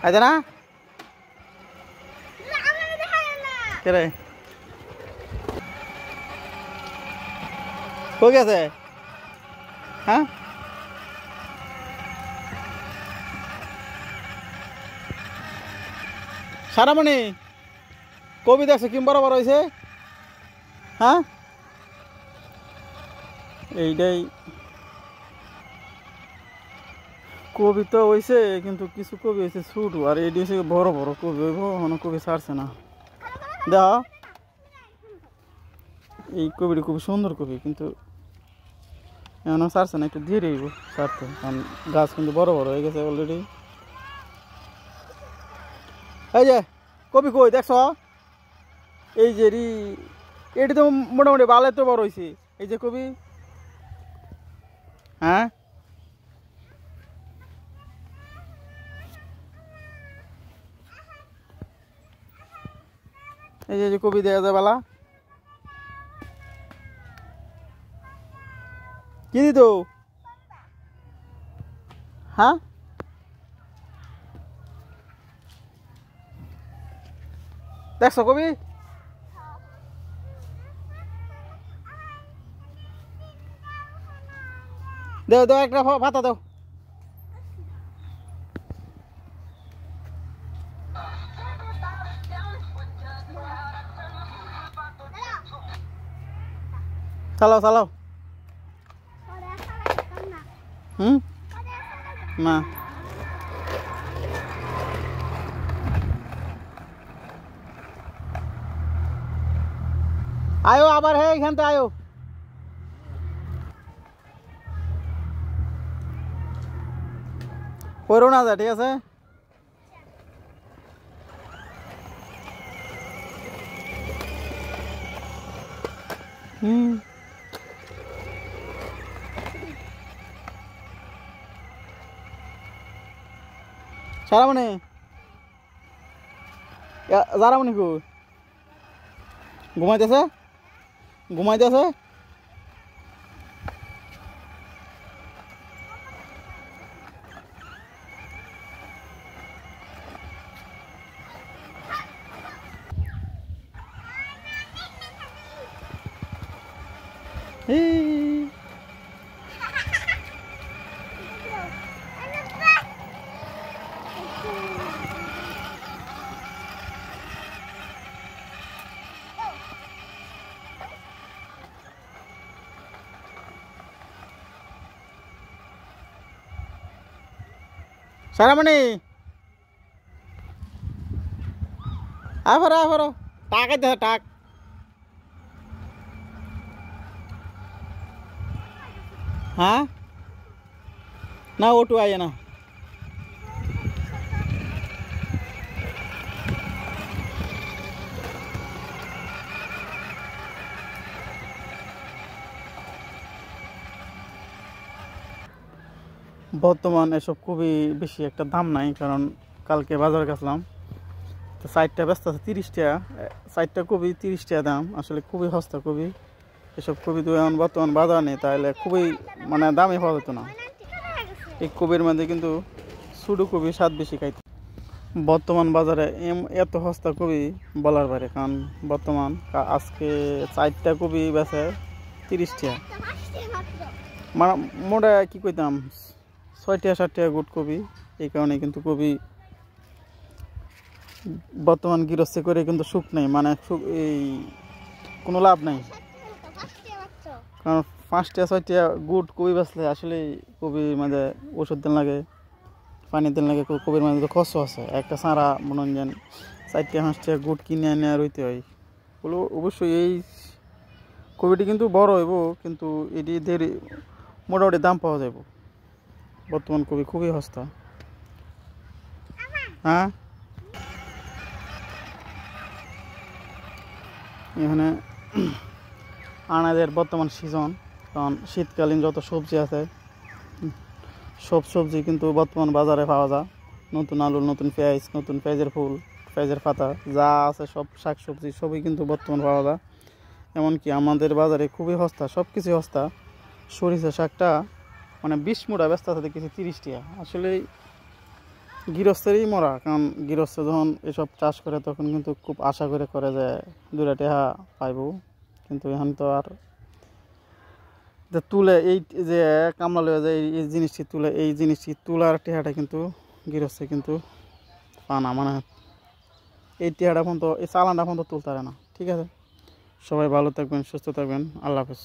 আইতে না কে রে কই গেছে হ্যাঁ সারামণি কবি দেখছো কি বরাবর হয়েছে হ্যাঁ এইটাই কবি তো হয়েছে কিন্তু কিছু কবি হয়েছে ছোট আর এইটি হচ্ছে বড় বড় কবি হইব কোনো কবি ছাড়ছে না দেখ এই কবিটি খুব সুন্দর কবি কিন্তু এখনো ছাড়ছে না একটু ধীরে হইব ছাড়তে কারণ গাছ কিন্তু বড় বড় হয়ে গেছে অলরেডি এই যে কবি কই দেখছ এই যে এটি তো মোটামুটি ভালো তো বড় হয়েছে এই যে কবি হ্যাঁ এই যে কবি দেখা যায় বালা কি দিত হ্যাঁ দেখছো কবি দেও দেও একটা ভাতা দাও চালাও চালাও না আয়ো আবার হে এখান থেকে আয়ো পড়ো না যা ঠিক আছে সারামণি যারামণি কো ঘুমাইতেছে ঘুমাইতেছে সারামণি আফারো টাক আইতে টাক হ্যাঁ না ওটু আইয়ে না বর্তমান এসব খুবই বেশি একটা দাম নাই কারণ কালকে বাজার গেছিলাম তো সাইডটা ব্যস্ত আছে 30 টাকা সাইডটা কবি 30 টাকা দাম আসলে খুবই সস্তা কবি এসব কবি তো এখন বর্তমান বাজার নেই তাহলে খুবই মানে দামই পাওয়া যেত না এই কবির মধ্যে কিন্তু ছোটো কবি স্বাদ বেশি খাইতে বর্তমান বাজারে এত সস্তা কবি বলার বাইরে কারণ বর্তমান আজকে চারটা কবি বেচে 30 টাকা মানে মোটা কি কইতাম 6 টাকা 7 টাকা গুট কবি এই কারণে কিন্তু কবি বর্তমান গৃহস্থ করে কিন্তু সুখ নেই মানে এই কোনো লাভ নাই কারণ 5 টাকা 6 টাকা গুট কবি বেচলে আসলে কবি মানে ওষুধ দিন লাগে পানি দিন লাগে কবির মধ্যে তো খরচ আছে একটা সারা মনোরঞ্জন 4 টাকা 5 টাকা গুট কিনে এনে রইতে হয় বলো অবশ্যই এই কবিটি কিন্তু বড় হইব কিন্তু এটি দেরি মোটামুটি দাম পাওয়া যাবে বর্তমান কবি খুবই সস্তা হ্যাঁ এখানে আনাজের বর্তমান সিজন কারণ শীতকালীন যত সবজি আছে সব সবজি কিন্তু বর্তমান বাজারে পাওয়া যায় নতুন আলু নতুন পেঁয়াজ নতুন পেঁয়াজের ফুল পেঁয়াজের পাতা যা আছে সব শাক সবজি সবই কিন্তু বর্তমান পাওয়া যায় এমনকি আমাদের বাজারে খুবই সস্তা সব কিছু সস্তা সরিষা শাকটা মানে 20 মুঠা ব্যস্ত আছে দেখেছি 30 টাকা আসলে গৃহস্থেরই মরা, কারণ গৃহস্থ যখন এসব চাষ করে তখন কিন্তু খুব আশা করে যে দুটা টেহা পাইব, কিন্তু এখন তো আর যে তুলে এই যে কামলা লয়ে যে এই জিনিসটি তুলে, এই জিনিসটি তোলার টেহাটা কিন্তু গৃহস্থে কিন্তু পানা, মানে এই টেহাটা পর্যন্ত, এই চালানটা পর্যন্ত তুলতে পারে না। ঠিক আছে, সবাই ভালো থাকবেন, সুস্থ থাকবেন, আল্লাহ হাফেজ।